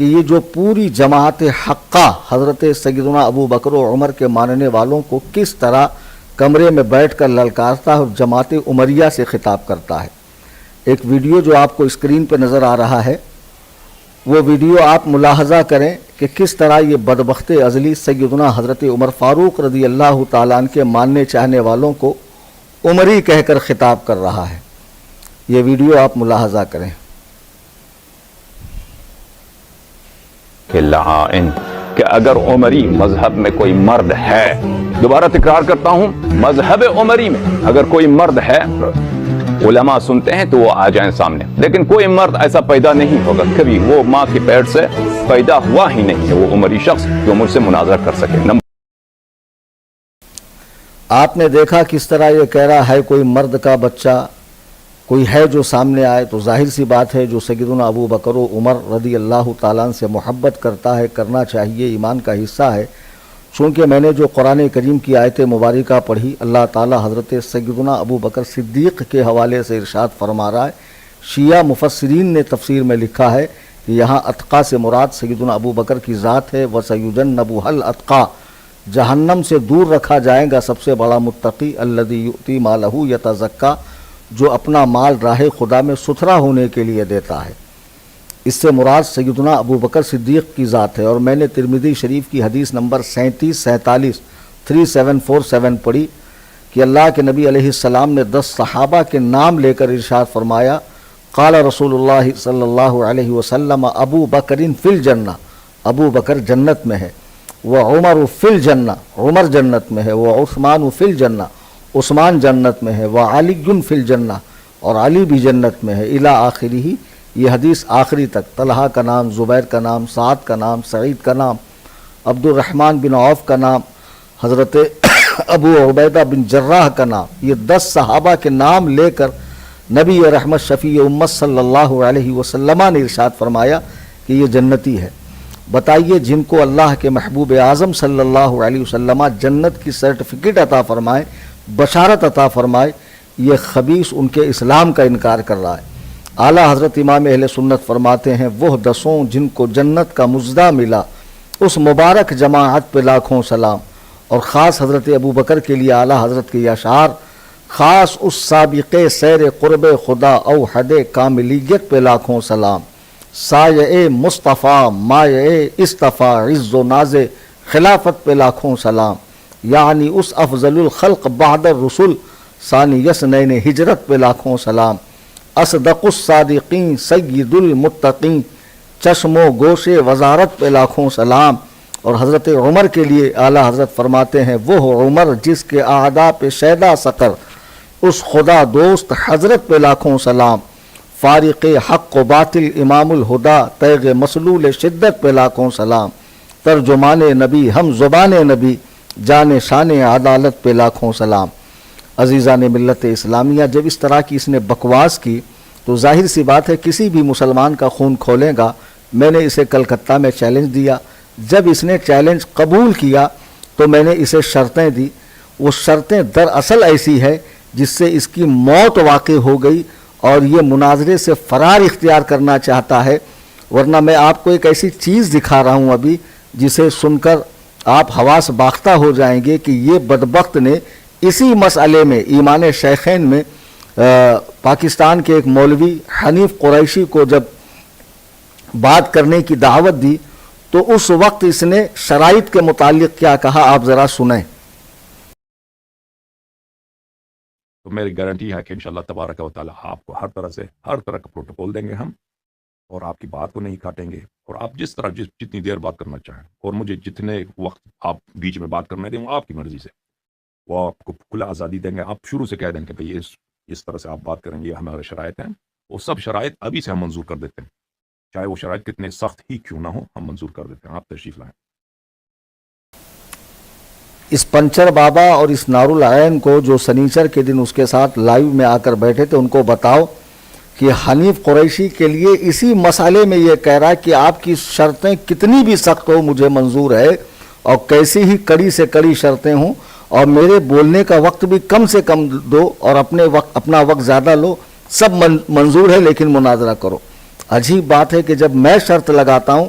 کہ یہ جو پوری جماعت حقہ حضرت سیدنا ابو بکر و عمر کے ماننے والوں کو کس طرح کمرے میں بیٹھ کر للکارتا ہے اور جماعت عمریہ سے خطاب کرتا ہے۔ ایک ویڈیو جو آپ کو اسکرین پہ نظر آ رہا ہے، وہ ویڈیو آپ ملاحظہ کریں کہ کس طرح یہ بدبخت ازلی سیدنا حضرت عمر فاروق رضی اللہ تعالیٰ عنہ کے ماننے چاہنے والوں کو عمری کہہ کر خطاب کر رہا ہے۔ یہ ویڈیو آپ ملاحظہ کریں۔ کہ اگر عمری مذہب میں کوئی مرد ہے، دوبارہ تکرار کرتا ہوں، مذہب عمری میں اگر کوئی مرد ہے، علماء سنتے ہیں تو وہ آ جائیں سامنے، لیکن کوئی مرد ایسا پیدا نہیں ہوگا، کبھی وہ ماں کے پیٹ سے پیدا ہوا ہی نہیں ہے وہ عمری شخص جو مجھ سے مناظرہ کر سکے۔ آپ نے دیکھا کس طرح یہ کہہ رہا ہے کوئی مرد کا بچہ کوئی ہے جو سامنے آئے، تو ظاہر سی بات ہے جو سیدنا ابو بکر و عمر رضی اللہ تعالیٰ عنہ سے محبت کرتا ہے، کرنا چاہیے، ایمان کا حصہ ہے۔ چونکہ میں نے جو قرآن کریم کی آیت مبارکہ پڑھی، اللہ تعالیٰ حضرت سیدنا ابو بکر صدیق کے حوالے سے ارشاد فرما رہا ہے۔ شیعہ مفسرین نے تفسیر میں لکھا ہے کہ یہاں اتقا سے مراد سیدنا ابو بکر کی ذات ہے۔ وَسَيُجَنَّبُهَا الْأَتْقَى، جہنم سے دور رکھا جائے گا سب سے بڑا متقی، الَّذِي يُؤْتِي مَالَهُ يَتَزَكَّى، جو اپنا مال راہ خدا میں ستھرا ہونے کے لیے دیتا ہے۔ اس سے مراد سیدنا ابو بکر صدیق کی ذات ہے۔ اور میں نے ترمذی شریف کی حدیث نمبر 3747 پڑھی کہ اللہ کے نبی علیہ السلام نے 10 صحابہ کے نام لے کر ارشاد فرمایا، قال رسول اللہ صلی اللہ علیہ وسلم ابو بکر فی الجنہ، ابو بکر جنت میں ہے، وعمر فی الجنہ، عمر جنت میں ہے، وعثمان فی الجنہ، عثمان جنت میں ہے، وعلی فی الجنہ، اور علی بھی جنت میں ہے، الی آخری ہی، یہ حدیث آخری تک۔ طلحہ کا نام، زبیر کا نام، سعد کا نام، سعید کا نام، عبد الرحمن بن عوف کا نام، حضرت ابو عبیدہ بن جراح کا نام، یہ 10 صحابہ کے نام لے کر نبی رحمت شفیع امت صلی اللہ علیہ وسلم نے ارشاد فرمایا کہ یہ جنتی ہے۔ بتائیے جن کو اللہ کے محبوب اعظم صلی اللہ علیہ وسلم جنت کی سرٹیفکیٹ عطا فرمائے، بشارت عطا فرمائے، یہ خبیث ان کے اسلام کا انکار کر رہا ہے۔ اعلیٰ حضرت امام اہل سنت فرماتے ہیں، وہ 10 جن کو جنت کا مژدہ ملا، اس مبارک جماعت پہ لاکھوں سلام۔ اور خاص حضرت ابو بکر کے لیے اعلیٰ حضرت کے یہ اشعار، خاص اس سابق سیر قرب خدا اوحد کاملیت پہ لاکھوں سلام، سایہ مصطفیٰ مایہ اصطفیٰ عز و ناز خلافت پہ لاکھوں سلام، یعنی اس افضل الخلق بعد الرسل ثانی یسنین ہجرت پہ لاکھوں سلام، اصدق الصادقین سید المتقین چشم و گوش وزارت پہ لاکھوں سلام۔ اور حضرت عمر کے لیے اعلیٰ حضرت فرماتے ہیں، وہ عمر جس کے اعداء پہ شیدا سقر، اس خدا دوست حضرت پہ لاکھوں سلام، فارق حق و باطل امام الہدا تیغ مسلول شدت پہ لاکھوں سلام، ترجمان نبی ہم زبان نبی جان شان عدالت پہ لاکھوں سلام۔ عزیزان ملت اسلامیہ، جب اس طرح کی اس نے بکواس کی تو ظاہر سی بات ہے کسی بھی مسلمان کا خون کھولے گا۔ میں نے اسے کلکتہ میں چیلنج دیا، جب اس نے چیلنج قبول کیا تو میں نے اسے شرطیں دی، وہ شرطیں دراصل ایسی ہے جس سے اس کی موت واقع ہو گئی اور یہ مناظرے سے فرار اختیار کرنا چاہتا ہے۔ ورنہ میں آپ کو ایک ایسی چیز دکھا رہا ہوں ابھی جسے سن کر آپ حواس باختہ ہو جائیں گے کہ یہ بدبخت نے اسی مسئلے میں ایمان شیخین میں پاکستان کے ایک مولوی حنیف قریشی کو جب بات کرنے کی دعوت دی تو اس وقت اس نے شرائط کے متعلق کیا کہا، آپ ذرا سنیں۔ تو میری گارنٹی ہے کہ انشاءاللہ تبارک و تعالی آپ کو ہر طرح کا پروٹوکول دیں گے ہم، اور آپ کی بات کو نہیں کاٹیں گے، اور آپ جس طرح جتنی دیر بات کرنا چاہیں، اور مجھے جتنے وقت آپ بیچ میں بات کرنے دیں وہ آپ کی مرضی سے، وہ آپ کو کھلا آزادی دیں گے۔ آپ شروع سے کہہ دیں کہ بھئی اس طرح سے آپ بات کریں گے، یہ ہمارے شرائط ہیں، وہ سب شرائط ابھی سے ہم منظور کر دیتے ہیں، چاہے وہ شرائط کتنے سخت ہی کیوں نہ ہو، ہم منظور کر دیتے ہیں۔ آپ تشریف لائیں۔ اس پنچر بابا اور اس نارالعین کو جو سنیچر کے دن اس کے ساتھ لائیو میں آ کر بیٹھے تھے، ان کو بتاؤ کہ حنیف قریشی کے لیے اسی مسئلے میں یہ کہہ رہا ہے کہ آپ کی شرطیں کتنی بھی سخت ہو مجھے منظور ہے، اور کیسی ہی کڑی سے کڑی شرطیں ہوں، اور میرے بولنے کا وقت بھی کم سے کم دو اور اپنا وقت زیادہ لو، سب منظور ہے، لیکن مناظرہ کرو۔ عجیب بات ہے کہ جب میں شرط لگاتا ہوں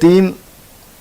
3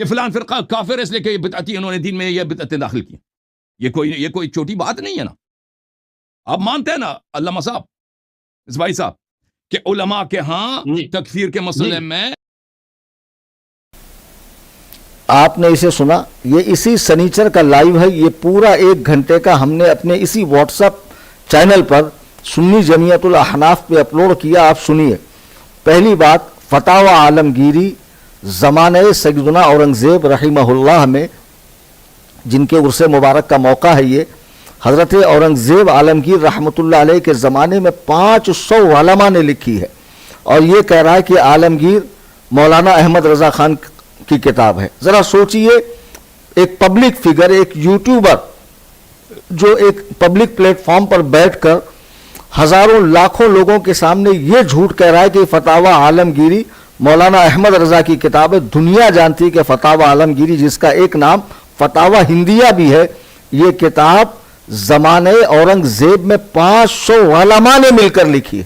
کہ فلان فرقہ کافر ہے اس لیے کہ یہ بدعتی انہوں نے دین میں یہ بدعتیں داخل کی. یہ کوئی چھوٹی بات نہیں ہے نا. آپ مانتے ہیں نا علامہ صاحب, اس بھائی صاحب, کہ علماء کے ہاں جی. تکفیر کے مسئلے میں آپ نے اسے سنا, یہ اسی سنیچر کا لائیو ہے, یہ پورا 1 گھنٹے کا ہم نے اپنے اسی واٹس ایپ چینل پر سنی جمعیت الاحناف پہ اپلوڈ کیا. آپ سنیے. پہلی بات, فتاوی عالمگیری زمانہ سیدنا اورنگزیب رحمہ اللہ میں, جن کے عرص مبارک کا موقع ہے یہ, حضرت اورنگزیب عالمگیر رحمۃ اللہ علیہ کے زمانے میں 500 علماء نے لکھی ہے, اور یہ کہہ رہا ہے کہ عالمگیر مولانا احمد رضا خان کی کتاب ہے. ذرا سوچئے, ایک پبلک فگر, ایک یوٹیوبر جو ایک پبلک پلیٹ فارم پر بیٹھ کر ہزاروں لاکھوں لوگوں کے سامنے یہ جھوٹ کہہ رہا ہے کہ فتاوی عالمگیری مولانا احمد رضا کی کتاب ہے. دنیا جانتی ہے کہ فتاوی عالمگیری, جس کا ایک نام فتاوی ہندیہ بھی ہے, یہ کتاب زمانہ اورنگزیب میں 500 علماء نے مل کر لکھی ہے.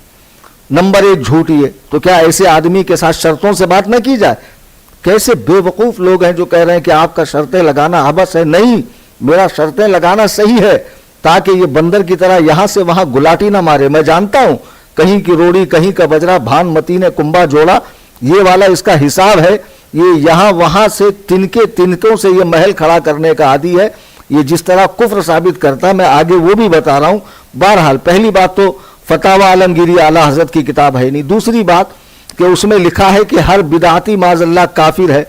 نمبر 1 جھوٹ یہ. تو کیا ایسے آدمی کے ساتھ شرطوں سے بات نہ کی جائے؟ کیسے بے وقوف لوگ ہیں جو کہہ رہے ہیں کہ آپ کا شرطیں لگانا عبث ہے. نہیں, میرا شرطیں لگانا صحیح ہے, تاکہ یہ بندر کی طرح یہاں سے وہاں گلاٹی نہ مارے. میں جانتا ہوں کہیں کی روڑی کہیں کا بجرا, بھان متی نے کنبا جوڑا, یہ والا اس کا حساب ہے. یہ یہاں وہاں سے تنکوں سے یہ محل کھڑا کرنے کا عادی ہے. یہ جس طرح کفر ثابت کرتا ہے, میں آگے وہ بھی بتا رہا ہوں. بہرحال پہلی بات تو فتاوی عالمگیری اعلی حضرت کی کتاب ہے نہیں. دوسری بات کہ اس میں لکھا ہے کہ ہر بدعتی معاذ اللہ کافر ہے.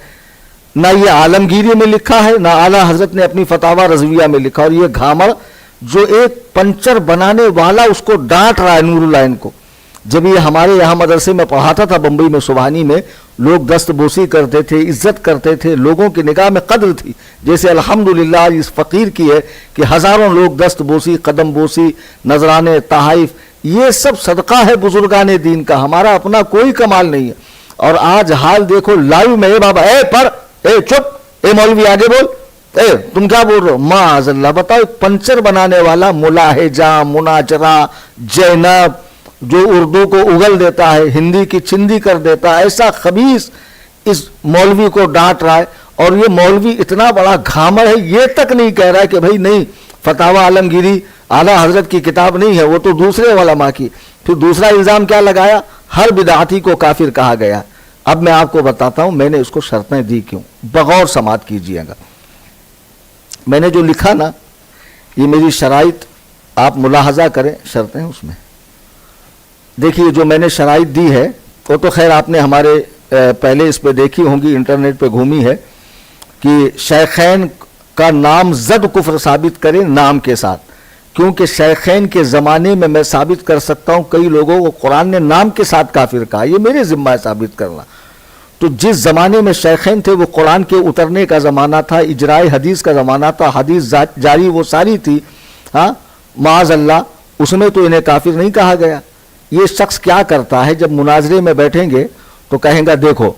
نہ یہ عالمگیری میں لکھا ہے, نہ اعلی حضرت نے اپنی فتاوی رضویہ میں لکھا. اور یہ گھامر جو ایک پنچر بنانے والا اس کو ڈانٹ رہا ہے نور العین کو. جب یہ ہمارے یہاں مدرسے میں پڑھاتا تھا بمبئی میں سبحانی میں, لوگ دست بوسی کرتے تھے, عزت کرتے تھے, لوگوں کی نگاہ میں قدر تھی. جیسے الحمدللہ اس فقیر کی ہے کہ ہزاروں لوگ دست بوسی, قدم بوسی, نذرانے, تحائف, یہ سب صدقہ ہے بزرگان دین کا. ہمارا اپنا کوئی کمال نہیں ہے. اور آج حال دیکھو لائیو میں, اے بابا اے پڑھ, اے چپ, اے مولوی آگے بول, اے تم کیا بول رہے ہو, معاذ اللہ. بتاؤ, پنچر بنانے والا ملاحجہ, مناجرہ, جینب, جو اردو کو اگل دیتا ہے, ہندی کی چندی کر دیتا ہے, ایسا خبیث اس مولوی کو ڈانٹ رہا ہے. اور یہ مولوی اتنا بڑا گھامر ہے, یہ تک نہیں کہہ رہا ہے کہ بھائی نہیں, فتاوی عالمگیری اعلی حضرت کی کتاب نہیں ہے, وہ تو دوسرے علماء کی. پھر دوسرا الزام کیا لگایا, ہر بدعتی کو کافر کہا گیا. اب میں آپ کو بتاتا ہوں میں نے اس کو شرطیں دی کیوں, بغور سماعت کیجیے گا. میں نے جو لکھا نا, یہ میری شرائط آپ ملاحظہ کریں, شرطیں اس میں دیکھیے. جو میں نے شرائط دی ہے وہ تو خیر آپ نے ہمارے پہلے اس پہ دیکھی ہوں گی, انٹرنیٹ پہ گھومی ہے, کہ شیخین کا نام زد کفر ثابت کرے نام کے ساتھ. کیونکہ شیخین کے زمانے میں میں ثابت کر سکتا ہوں کئی لوگوں کو قرآن نے نام کے ساتھ کافر کہا, یہ میرے ذمہ ہے ثابت کرنا. تو جس زمانے میں شیخین تھے وہ قرآن کے اترنے کا زمانہ تھا, اجرائے حدیث کا زمانہ تھا, حدیث جاری وہ ساری تھی, ہاں معاذ اللہ, اس میں تو انہیں کافر نہیں کہا گیا. یہ شخص کیا کرتا ہے, جب مناظرے میں بیٹھیں گے تو کہیں گا دیکھو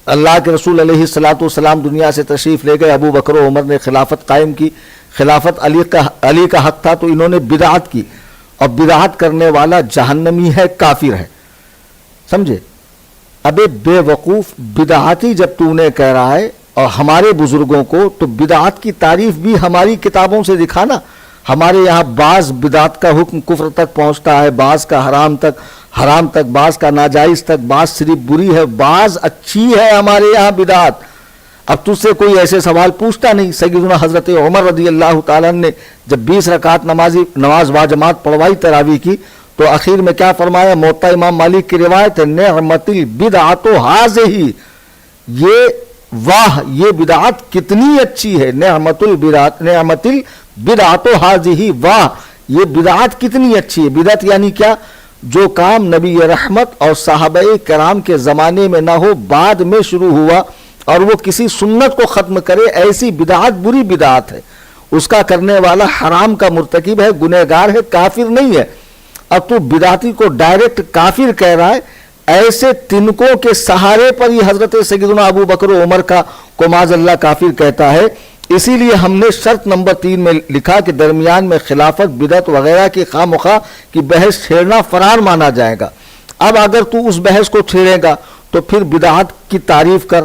اللہ کے رسول علیہ الصلوۃ والسلام دنیا سے تشریف لے گئے, ابو بکر و عمر نے خلافت قائم کی, خلافت علی کا حق تھا تو انہوں نے بدعت کی, اور بدعت کرنے والا جہنمی ہے, کافر ہے. سمجھے؟ ابے بے وقوف, بدعتی جب تو نے کہہ رہا ہے اور ہمارے بزرگوں کو, تو بدعت کی تعریف بھی ہماری کتابوں سے دکھانا. ہمارے یہاں بعض بدعت کا حکم کفر تک پہنچتا ہے, بعض کا حرام تک, بعض کا ناجائز تک, بعض صرف بری ہے, بعض اچھی ہے ہمارے یہاں بدعت. اب تجھ سے کوئی ایسے سوال پوچھتا نہیں. سیدنا حضرت عمر رضی اللہ تعالیٰ نے جب 20 رکعت نماز واجماعت پڑھوائی تراویح کی, تو اخیر میں کیا فرمایا؟ موطا امام مالک کی روایت ہے, نعمت البدعۃ ھذہ, یہ واہ یہ بدعت کتنی اچھی ہے, نعمت البدعۃ ھذہ, واہ یہ بدعت کتنی اچھی ہے. بدعت یعنی کیا؟ جو کام نبی رحمت اور صحابہ کرام کے زمانے میں نہ ہو, بعد میں شروع ہوا, اور وہ کسی سنت کو ختم کرے, ایسی بدعت بری بدعت ہے. اس کا کرنے والا حرام کا مرتکب ہے, گنہگار ہے, کافر نہیں ہے. اب تو بدعتی کو ڈائریکٹ کافر کہہ رہا ہے. ایسے تنکوں کے سہارے پر ہی حضرت سیدنا ابو بکر و عمر کو معاذ اللہ کافر کہتا ہے. اسی لیے ہم نے شرط نمبر 3 میں لکھا کہ درمیان میں خلافت, بدعت وغیرہ کی خواہ مخواہ کی بحث چھیڑنا فرار مانا جائے گا. اب اگر تو اس بحث کو چھیڑے گا تو پھر بدعت کی تعریف کر,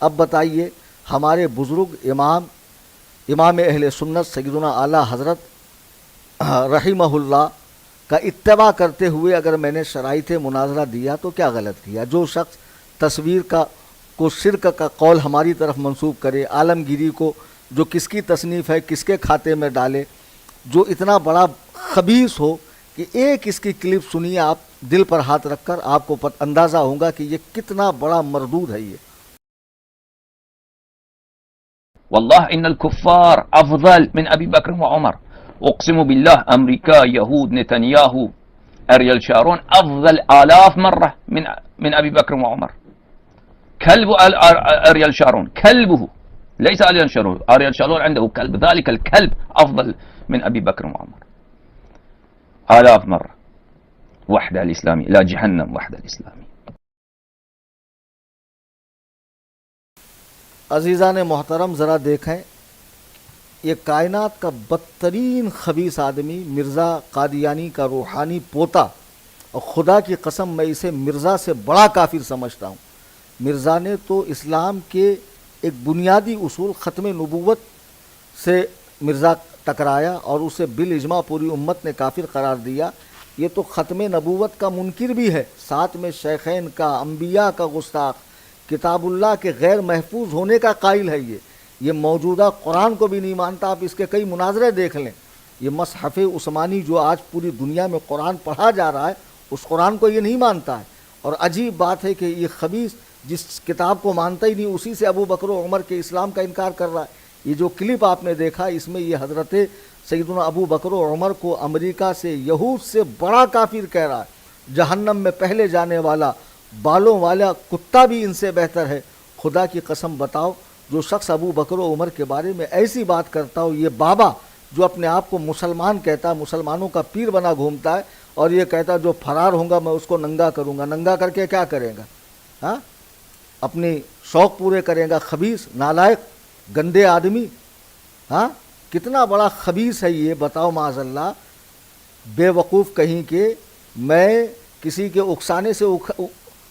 اب بتائیے ہمارے بزرگ امام اہل سنت سیدنا اعلیٰ حضرت رحمہ اللہ کا اتباع کرتے ہوئے اگر میں نے شرائط مناظرہ دیا تو کیا غلط کیا؟ جو شخص تصویر کو شرک کا قول ہماری طرف منسوب کرے، عالمگیری کو جو کس کی تصنیف ہے کس کے کھاتے میں ڈالے، جو اتنا بڑا خبیث ہو کہ ایک اس کی کلپ سنیے آپ دل پر ہاتھ رکھ کر، آپ کو اندازہ ہوگا کہ یہ کتنا بڑا مردود ہے۔ یہ والله إن الكفار أفضل من أبي بكر وعمر، أقسم بالله أمريكا يهود نتنياهو أريل شارون أفضل آلاف مرة من أبي بكر وعمر. كلب أريل شارون، كلبه ليس أريل شارون، أريل شارون عنده كلب، ذلك الكلب أفضل من أبي بكر وعمر آلاف مرة. وحدة الإسلامي لا جهنم، وحدة الإسلامي. عزیزان محترم ذرا دیکھیں، یہ کائنات کا بدترین خبیث آدمی مرزا قادیانی کا روحانی پوتا، اور خدا کی قسم میں اسے مرزا سے بڑا کافر سمجھتا ہوں۔ مرزا نے تو اسلام کے ایک بنیادی اصول ختم نبوت سے مرزا ٹکرایا اور اسے بالاجماع پوری امت نے کافر قرار دیا۔ یہ تو ختم نبوت کا منکر بھی ہے، ساتھ میں شیخین کا، انبیاء کا گستاخ، کتاب اللہ کے غیر محفوظ ہونے کا قائل ہے۔ یہ موجودہ قرآن کو بھی نہیں مانتا۔ آپ اس کے کئی مناظرے دیکھ لیں۔ یہ مصحف عثمانی جو آج پوری دنیا میں قرآن پڑھا جا رہا ہے، اس قرآن کو یہ نہیں مانتا ہے۔ اور عجیب بات ہے کہ یہ خبیث جس کتاب کو مانتا ہی نہیں، اسی سے ابو بکر و عمر کے اسلام کا انکار کر رہا ہے۔ یہ جو کلپ آپ نے دیکھا، اس میں یہ حضرت سیدنا ابو بکر و عمر کو امریکہ سے، یہود سے بڑا کافر کہہ رہا ہے۔ جہنم میں پہلے جانے والا بالوں والا کتا بھی ان سے بہتر ہے۔ خدا کی قسم بتاؤ، جو شخص ابو بکر و عمر کے بارے میں ایسی بات کرتا ہو، یہ بابا جو اپنے آپ کو مسلمان کہتا ہے، مسلمانوں کا پیر بنا گھومتا ہے، اور یہ کہتا ہے جو فرار ہوں میں اس کو ننگا کروں گا۔ ننگا کر کے کیا کرے گا؟ ہاں، اپنی شوق پورے کرے گا۔ خبیث، نالائق، گندے آدمی۔ ہاں، کتنا بڑا خبیث ہے یہ، بتاؤ معاذ اللہ۔ بے وقوف کہیں کہ میں کسی کے اکسانے سے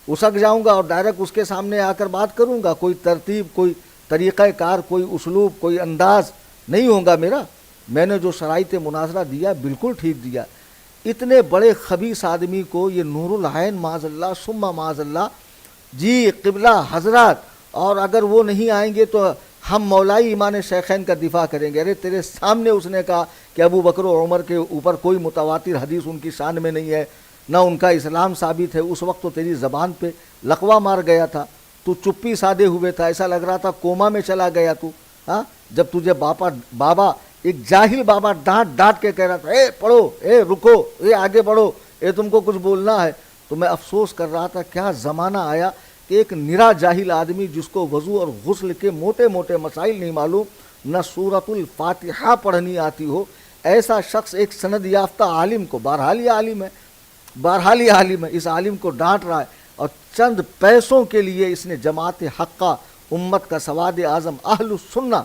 اسک جاؤں گا اور ڈائریکٹ اس کے سامنے آ کر بات کروں گا؟ کوئی ترتیب، کوئی طریقہ کار، کوئی اسلوب، کوئی انداز نہیں ہوگا میرا۔ میں نے جو شرائط مناظرہ دیا بالکل ٹھیک دیا۔ اتنے بڑے خبیث آدمی کو یہ نور العین معاذ اللہ ثم معاذ اللہ، جی قبلہ حضرات، اور اگر وہ نہیں آئیں گے تو ہم مولائی ایمان شیخین کا دفاع کریں گے۔ ارے تیرے سامنے اس نے کہا کہ ابو بکر و عمر کے اوپر کوئی متواتر حدیث ان کی شان میں نہیں ہے، نہ ان کا اسلام ثابت ہے۔ اس وقت تو تیری زبان پہ لقوہ مار گیا تھا، تو چپی سادے ہوئے تھا، ایسا لگ رہا تھا کوما میں چلا گیا تو۔ ہاں، جب تجھے بابا ایک جاہل بابا ڈانٹ ڈانٹ کے کہہ رہا تھا، اے پڑھو، اے رکو، اے آگے بڑھو، اے تم کو کچھ بولنا ہے، تو میں افسوس کر رہا تھا کیا زمانہ آیا کہ ایک نرا جاہل آدمی جس کو وضو اور غسل کے موٹے موٹے مسائل نہیں معلوم، نہ سورۃ الفاتحہ پڑھنی آتی ہو، ایسا شخص ایک سند یافتہ عالم کو، بہرحال یہ عالم ہے، اس عالم کو ڈانٹ رہا ہے، اور چند پیسوں کے لیے اس نے جماعت حقہ، امت کا سواد اعظم اہل السنہ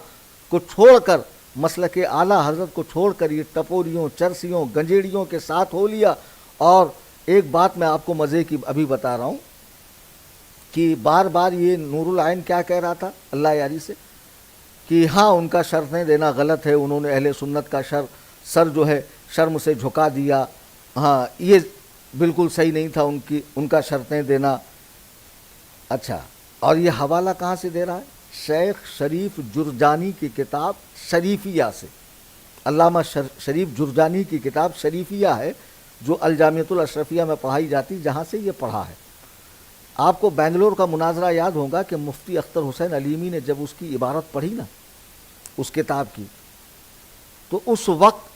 کو چھوڑ کر، مسلک اعلیٰ حضرت کو چھوڑ کر یہ ٹپوریوں، چرسیوں، گنجیڑیوں کے ساتھ ہو لیا۔ اور ایک بات میں آپ کو مزے کی ابھی بتا رہا ہوں کہ بار بار یہ نور العین کیا کہہ رہا تھا اللہ یاری سے کہ ہاں ان کا شرطیں دینا غلط ہے، انہوں نے اہل سنت کا سر جو ہے شرم سے جھکا دیا، ہاں یہ بالکل صحیح نہیں تھا ان کا شرطیں دینا۔ اچھا، اور یہ حوالہ کہاں سے دے رہا ہے؟ شیخ شریف جرجانی کی کتاب شریفیہ سے۔ علامہ شریف جرجانی کی کتاب شریفیہ ہے، جو الجامعۃ الاشرفیہ میں پڑھائی جاتی، جہاں سے یہ پڑھا ہے۔ آپ کو بنگلور کا مناظرہ یاد ہوگا کہ مفتی اختر حسین علیمی نے جب اس کی عبارت پڑھی نا اس کتاب کی، تو اس وقت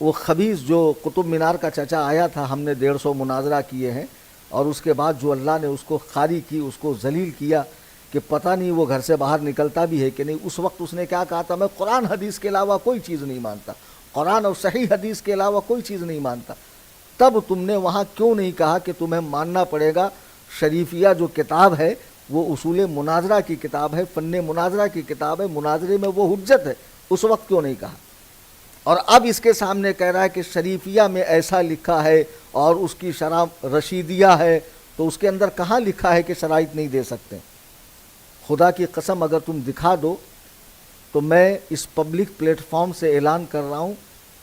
وہ خبیث جو قطب مینار کا چچا آیا تھا، ہم نے 150 مناظرہ کیے ہیں، اور اس کے بعد جو اللہ نے اس کو خاری کی، اس کو ذلیل کیا کہ پتہ نہیں وہ گھر سے باہر نکلتا بھی ہے کہ نہیں، اس وقت اس نے کیا کہا تھا؟ میں قرآن حدیث کے علاوہ کوئی چیز نہیں مانتا، قرآن اور صحیح حدیث کے علاوہ کوئی چیز نہیں مانتا۔ تب تم نے وہاں کیوں نہیں کہا کہ تمہیں ماننا پڑے گا شریفیہ جو کتاب ہے وہ اصول مناظرہ کی کتاب ہے، فن مناظرہ کی کتاب ہے، مناظرے میں وہ حجت ہے؟ اس وقت کیوں نہیں کہا؟ اور اب اس کے سامنے کہہ رہا ہے کہ شریفیہ میں ایسا لکھا ہے اور اس کی شرح رشیدیہ ہے، تو اس کے اندر کہاں لکھا ہے کہ شرائط نہیں دے سکتے؟ خدا کی قسم اگر تم دکھا دو تو میں اس پبلک پلیٹ فارم سے اعلان کر رہا ہوں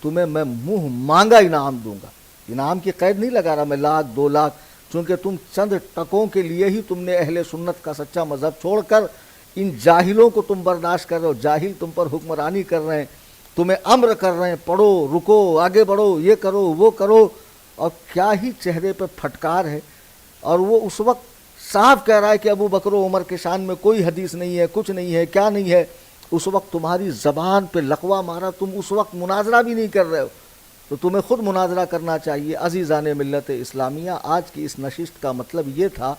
تمہیں میں منہ مانگا انعام دوں گا. انعام کی قید نہیں لگا رہا میں 1,00,000 2,00,000، چونکہ تم چند ٹکوں کے لیے ہی تم نے اہل سنت کا سچا مذہب چھوڑ کر ان جاہلوں کو تم برداشت کر رہے ہو. جاہل تم پر حکمرانی کر رہے ہیں، تمہیں امر کر رہے ہیں پڑھو رکو آگے بڑھو یہ کرو وہ کرو، اور کیا ہی چہرے پہ پھٹکار ہے. اور وہ اس وقت صاف کہہ رہا ہے کہ ابو بکر و عمر کے شان میں کوئی حدیث نہیں ہے، کچھ نہیں ہے، کیا نہیں ہے. اس وقت تمہاری زبان پہ لقوہ مارا، تم اس وقت مناظرہ بھی نہیں کر رہے ہو، تو تمہیں خود مناظرہ کرنا چاہیے. عزیزان ملت اسلامیہ، آج کی اس نشست کا مطلب یہ تھا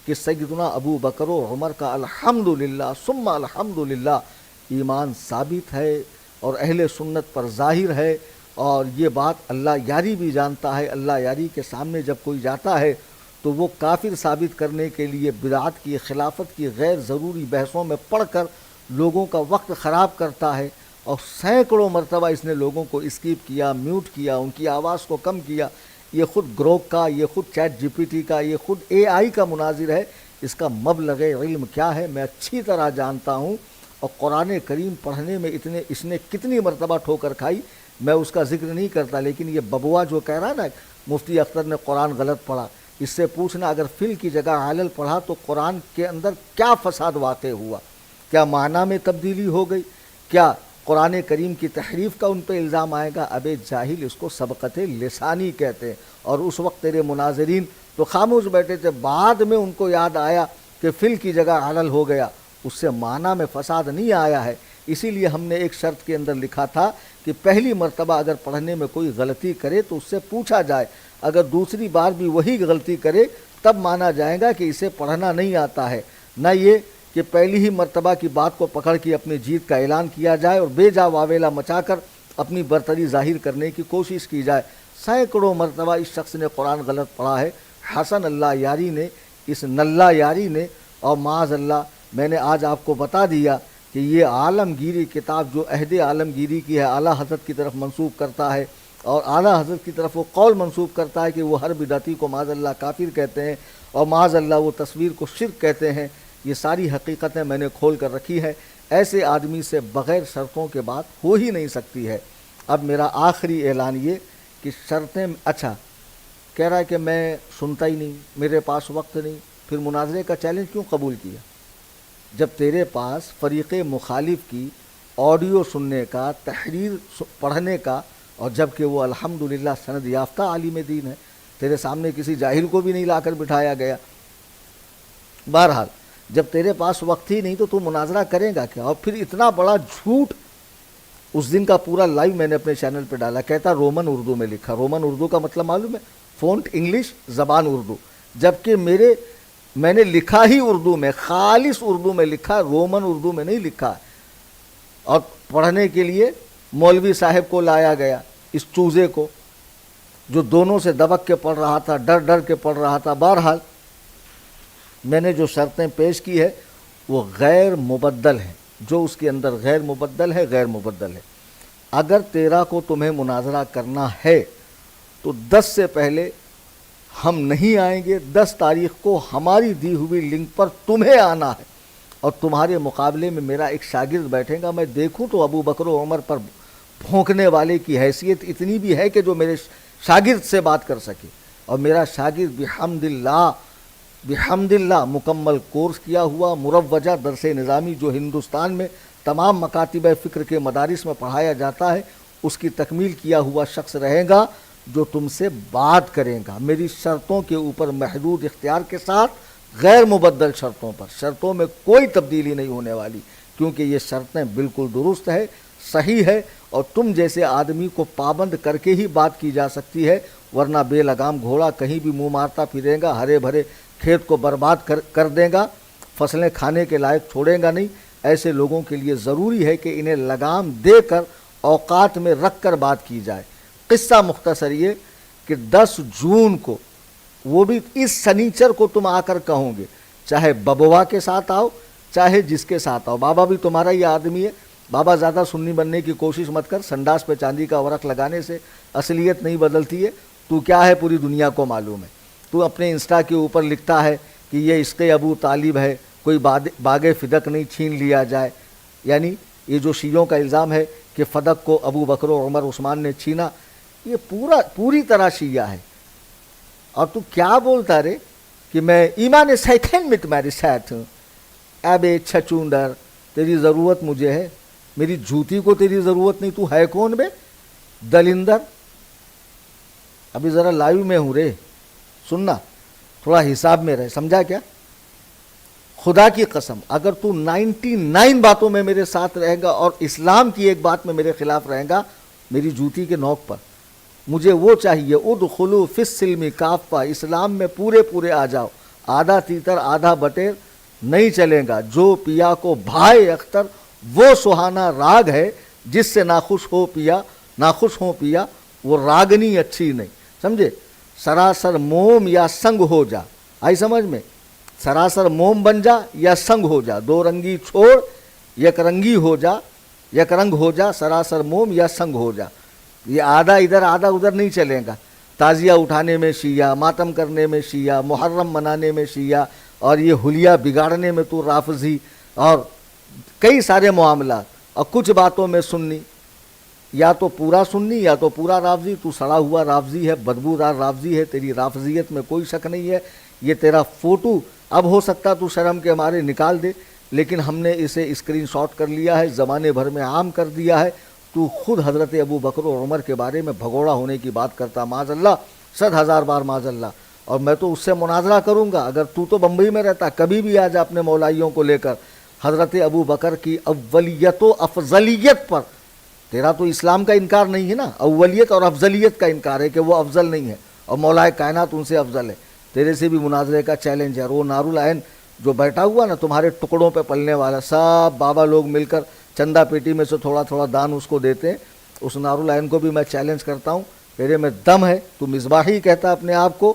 کہ سیدنا ابو بکر و عمر کا الحمدللہ ثم الحمدللہ ایمان ثابت ہے اور اہل سنت پر ظاہر ہے. اور یہ بات اللہ یاری بھی جانتا ہے. اللہ یاری کے سامنے جب کوئی جاتا ہے تو وہ کافر ثابت کرنے کے لیے بدعت کی خلافت کی غیر ضروری بحثوں میں پڑھ کر لوگوں کا وقت خراب کرتا ہے. اور سینکڑوں مرتبہ اس نے لوگوں کو اسکیپ کیا، میوٹ کیا، ان کی آواز کو کم کیا. یہ خود گروک کا، یہ خود چیٹ جی پی ٹی کا، یہ خود اے آئی کا مناظر ہے. اس کا مبلغ علم کیا ہے میں اچھی طرح جانتا ہوں. اور قرآن کریم پڑھنے میں اس نے کتنی مرتبہ ٹھوکر کھائی میں اس کا ذکر نہیں کرتا. لیکن یہ ببوا جو کہہ رہا نا مفتی اختر نے قرآن غلط پڑھا، اس سے پوچھنا اگر فل کی جگہ علل پڑھا تو قرآن کے اندر کیا فساد واقع ہوا؟ کیا معنی میں تبدیلی ہو گئی؟ کیا قرآن کریم کی تحریف کا ان پہ الزام آئے گا؟ ابے جاہل، اس کو سبقت لسانی کہتے ہیں. اور اس وقت تیرے مناظرین تو خاموش بیٹھے تھے، بعد میں ان کو یاد آیا کہ فل کی جگہ علل ہو گیا، اس سے معنی میں فساد نہیں آیا ہے. اسی لیے ہم نے ایک شرط کے اندر لکھا تھا کہ پہلی مرتبہ اگر پڑھنے میں کوئی غلطی کرے تو اس سے پوچھا جائے، اگر دوسری بار بھی وہی غلطی کرے تب مانا جائے گا کہ اسے پڑھنا نہیں آتا ہے. نہ یہ کہ پہلی ہی مرتبہ کی بات کو پکڑ کے اپنی جیت کا اعلان کیا جائے اور بے جا واویلا مچا کر اپنی برتری ظاہر کرنے کی کوشش کی جائے. سینکڑوں مرتبہ اس شخص نے قرآن غلط پڑھا ہے. حسن اللہ یاری نے، اس نلہ یاری نے، اور معاذ اللہ میں نے آج آپ کو بتا دیا کہ یہ عالمگیری کتاب جو عہد عالمگیری کی ہے اعلیٰ حضرت کی طرف منسوب کرتا ہے، اور اعلیٰ حضرت کی طرف وہ قول منسوب کرتا ہے کہ وہ ہر بدعتی کو معاذ اللہ کافر کہتے ہیں، اور معاذ اللہ وہ تصویر کو شرک کہتے ہیں. یہ ساری حقیقتیں میں نے کھول کر رکھی ہے. ایسے آدمی سے بغیر شرطوں کے بات ہو ہی نہیں سکتی ہے. اب میرا آخری اعلان یہ کہ شرطیں، اچھا کہہ رہا ہے کہ میں سنتا ہی نہیں، میرے پاس وقت نہیں، پھر مناظرے کا چیلنج کیوں قبول کیا؟ جب تیرے پاس فریق مخالف کی آڈیو سننے کا، تحریر پڑھنے کا، اور جب کہ وہ الحمدللہ سند یافتہ عالم دین ہے، تیرے سامنے کسی جاہل کو بھی نہیں لا کر بٹھایا گیا. بہرحال جب تیرے پاس وقت ہی نہیں تو مناظرہ کرے گا کیا؟ اور پھر اتنا بڑا جھوٹ، اس دن کا پورا لائیو میں نے اپنے چینل پہ ڈالا، کہتا رومن اردو میں لکھا. رومن اردو کا مطلب معلوم ہے؟ فونٹ انگلش، زبان اردو، جبکہ میں نے لکھا ہی اردو میں، خالص اردو میں لکھا، رومن اردو میں نہیں لکھا. اور پڑھنے کے لیے مولوی صاحب کو لایا گیا، اس چوزے کو جو دونوں سے دبک کے پڑھ رہا تھا، ڈر ڈر کے پڑھ رہا تھا. بہرحال میں نے جو شرطیں پیش کی ہے وہ غیر مبدل ہیں، جو اس کے اندر غیر مبدل ہے غیر مبدل ہے. اگر 13 کو تمہیں مناظرہ کرنا ہے تو 10 سے پہلے ہم نہیں آئیں گے. 10 تاریخ کو ہماری دی ہوئی لنک پر تمہیں آنا ہے، اور تمہارے مقابلے میں میرا ایک شاگرد بیٹھے گا. میں دیکھوں تو ابو بکر و عمر پر بھونکنے والے کی حیثیت اتنی بھی ہے کہ جو میرے شاگرد سے بات کر سکے. اور میرا شاگرد بحمداللہ مکمل کورس کیا ہوا مروجہ درس نظامی جو ہندوستان میں تمام مکاتب فکر کے مدارس میں پڑھایا جاتا ہے اس کی تکمیل کیا ہوا شخص رہے گا جو تم سے بات کرے گا میری شرطوں کے اوپر محدود اختیار کے ساتھ، غیر مبدل شرطوں پر. شرطوں میں کوئی تبدیلی نہیں ہونے والی، کیونکہ یہ شرطیں بالکل درست ہے، صحیح ہے. اور تم جیسے آدمی کو پابند کر کے ہی بات کی جا سکتی ہے، ورنہ بے لگام گھوڑا کہیں بھی منہ مارتا پھرے گا، ہرے بھرے کھیت کو برباد کر دے گا، فصلیں کھانے کے لائق چھوڑے گا نہیں. ایسے لوگوں کے لیے ضروری ہے کہ انہیں لگام دے کر اوقات میں رکھ کر بات کی جائے. قصہ مختصر یہ کہ 10 جون کو، وہ بھی اس سنیچر کو تم آ کر کہو گے، چاہے ببوا کے ساتھ آؤ چاہے جس کے ساتھ آؤ. بابا بھی تمہارا ہی آدمی ہے. بابا زیادہ سنی بننے کی کوشش مت کر، سنڈاس پہ چاندی کا ورق لگانے سے اصلیت نہیں بدلتی ہے. تو کیا ہے پوری دنیا کو معلوم ہے. تو اپنے انسٹا کے اوپر لکھتا ہے کہ یہ عشق ابو طالب ہے، کوئی باغ فدق نہیں چھین لیا جائے. یعنی یہ جو شیعوں کا الزام ہے کہ فدق کو ابو بکر و عمر عثمان نے چھینا، یہ پوری طرح شیعہ ہے. اور تو کیا بولتا رے کہ میں ایمان سیکھن میں تمہارے ساتھ ہوں. ابے چھچوندر، تیری ضرورت مجھے ہے، میری جوتی کو تیری ضرورت نہیں. تو ہے کون بے دلندر؟ ابھی ذرا لائیو میں ہوں رے، سننا، تھوڑا حساب میں رہے. سمجھا کیا؟ خدا کی قسم اگر تو 99 باتوں میں میرے ساتھ رہے گا اور اسلام کی ایک بات میں میرے خلاف رہے گا، میری جوتی کے نوک پر. مجھے وہ چاہیے ادخلوا فی السلم کافہ، اسلام میں پورے آ جاؤ. آدھا تیتر آدھا بٹیر نہیں چلے گا. جو پیا کو بھائے اختر وہ سہانا راگ ہے، جس سے ناخوش ہو پیا وہ راگنی اچھی نہیں. سمجھے؟ سراسر موم یا سنگ ہو جا. آئی سمجھ میں؟ سراسر موم بن جا یا سنگ ہو جا. دو رنگی چھوڑ یک رنگ ہو جا. سراسر موم یا سنگ ہو جا. یہ آدھا ادھر آدھا ادھر نہیں چلے گا. تعزیہ اٹھانے میں شیعہ، ماتم کرنے میں شیعہ، محرم منانے میں شیعہ، اور یہ حلیہ بگاڑنے میں تو رافضی، اور کئی سارے معاملات، اور کچھ باتوں میں سنی. یا تو پورا سنی یا تو پورا رافضی. تو سڑا ہوا رافضی ہے، بدبودار رافضی ہے. تیری رافضیت میں کوئی شک نہیں ہے. یہ تیرا فوٹو اب ہو سکتا تو شرم کے مارے نکال دے، لیکن ہم نے اسے اسکرین شاٹ کر لیا ہے، زمانے بھر میں عام کر دیا ہے. تو خود حضرت ابو بکر و عمر کے بارے میں بھگوڑا ہونے کی بات کرتا، معاذ اللہ، 100,000 بار معاذ اللہ. اور میں تو اس سے مناظرہ کروں گا. اگر تو بمبئی میں رہتا، کبھی بھی آ جا اپنے مولائیوں کو لے کر، حضرت ابو بکر کی اولیت و افضلیت پر. تیرا تو اسلام کا انکار نہیں ہے نا، اولیت اور افضلیت کا انکار ہے کہ وہ افضل نہیں ہے اور مولائے کائنات ان سے افضل ہے. تیرے سے بھی مناظرے کا چیلنج ہے. اور وہ نارالعین جو بیٹھا ہوا نا تمہارے ٹکڑوں پہ پلنے والا، سب بابا لوگ مل کر چندہ پیٹی میں سے تھوڑا تھوڑا دان اس کو دیتے ہیں. اس نارالعین کو بھی میں چیلنج کرتا ہوں، تیرے میں دم ہے، تو مصباحی کہتا اپنے آپ کو،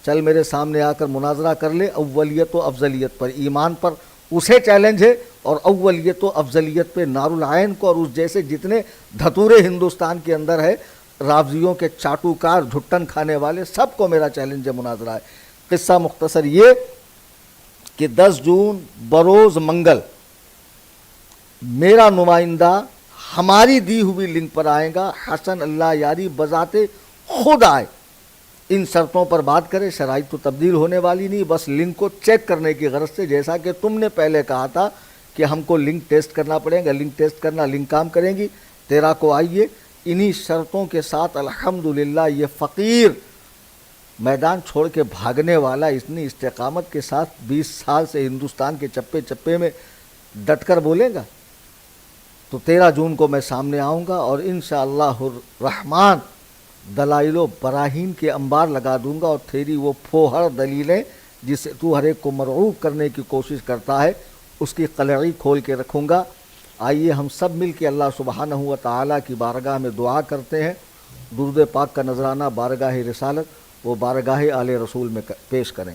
چل میرے سامنے آ کر مناظرہ کر لے اولیت و افضلیت پر. ایمان پر اسے چیلنج ہے، اور اولیت و افضلیت پہ نارالعین کو اور اس جیسے جتنے دھتورے ہندوستان کے اندر ہے، رافضیوں کے چاٹوکار جھٹن کھانے والے، سب کو میرا چیلنج ہے، مناظرہ ہے. قصہ مختصر یہ کہ 10 جون بروز منگل میرا نمائندہ ہماری دی ہوئی لنک پر آئے گا. حسن اللہ یاری بذات خود آئے، ان شرطوں پر بات کرے. شرائط تو تبدیل ہونے والی نہیں، بس لنک کو چیک کرنے کی غرض سے، جیسا کہ تم نے پہلے کہا تھا کہ ہم کو لنک ٹیسٹ کرنا پڑے گا. لنک ٹیسٹ کرنا، لنک کام کریں گی. 13 کو آئیے. انہی شرطوں کے ساتھ الحمدللہ یہ فقیر میدان چھوڑ کے بھاگنے والا اتنی استقامت کے ساتھ 20 سال سے ہندوستان کے چپے چپے میں ڈٹ کر بولے گا. تو 13 جون کو میں سامنے آؤں گا اور انشاءاللہ الرحمن دلائل و براہین کے انبار لگا دوں گا، اور تیری وہ پھوہر دلیلیں جسے تو ہر ایک کو مرعوب کرنے کی کوشش کرتا ہے، اس کی قلعی کھول کے رکھوں گا. آئیے ہم سب مل کے اللہ سبحانہ و تعالیٰ کی بارگاہ میں دعا کرتے ہیں. درود پاک کا نذرانہ بارگاہ رسالت وہ بارگاہ آل رسول میں پیش کریں.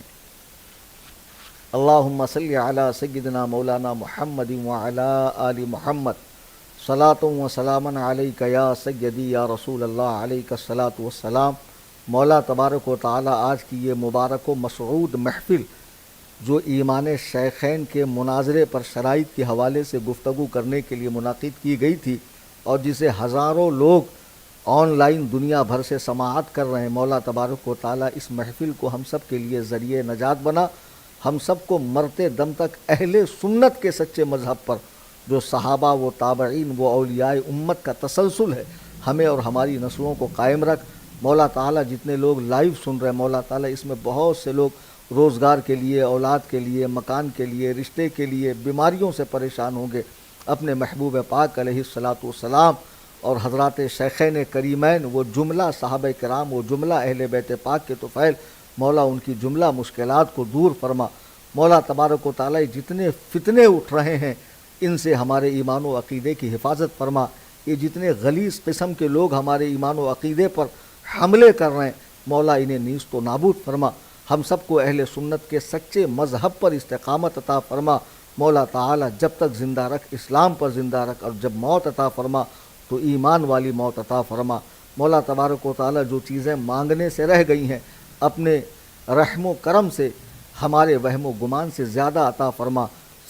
اللہم صلی علی سیدنا مولانا محمد وعلی آل محمد صلاۃ و سلاما علیک یا سیدی یا رسول اللہ علیک الصلاۃ والسلام. مولا تبارک و تعالی آج کی یہ مبارک و مسعود محفل جو ایمان شیخین کے مناظرے پر شرائط کے حوالے سے گفتگو کرنے کے لیے منعقد کی گئی تھی، اور جسے ہزاروں لوگ آن لائن دنیا بھر سے سماعت کر رہے ہیں، مولا تبارک و تعالی اس محفل کو ہم سب کے لیے ذریعہ نجات بنا. ہم سب کو مرتے دم تک اہل سنت کے سچے مذہب پر، جو صحابہ و تابعین و اولیاء امت کا تسلسل ہے، ہمیں اور ہماری نسلوں کو قائم رکھ. مولا تعالیٰ جتنے لوگ لائیو سن رہے ہیں، مولا تعالیٰ اس میں بہت سے لوگ روزگار کے لیے، اولاد کے لیے، مکان کے لیے، رشتے کے لیے، بیماریوں سے پریشان ہوں گے. اپنے محبوب پاک علیہ الصلاۃ والسلام اور حضرات شیخین کریمین، وہ جملہ صحابہ کرام، وہ جملہ اہل بیت پاک کے طفیل، مولا ان کی جملہ مشکلات کو دور فرما. مولا تبارک و تعالیٰ جتنے فتنے اٹھ رہے ہیں ان سے ہمارے ایمان و عقیدے کی حفاظت فرما. یہ جتنے غلیظ قسم کے لوگ ہمارے ایمان و عقیدے پر حملے کر رہے ہیں، مولا انہیں نیست و نابود فرما. ہم سب کو اہل سنت کے سچے مذہب پر استقامت عطا فرما. مولا تعالیٰ جب تک زندہ رکھ، اسلام پر زندہ رکھ، اور جب موت عطا فرما تو ایمان والی موت عطا فرما. مولا تبارک و تعالیٰ جو چیزیں مانگنے سے رہ گئی ہیں، اپنے رحم و کرم سے ہمارے وہم و گمان سے زیادہ عطا فرما.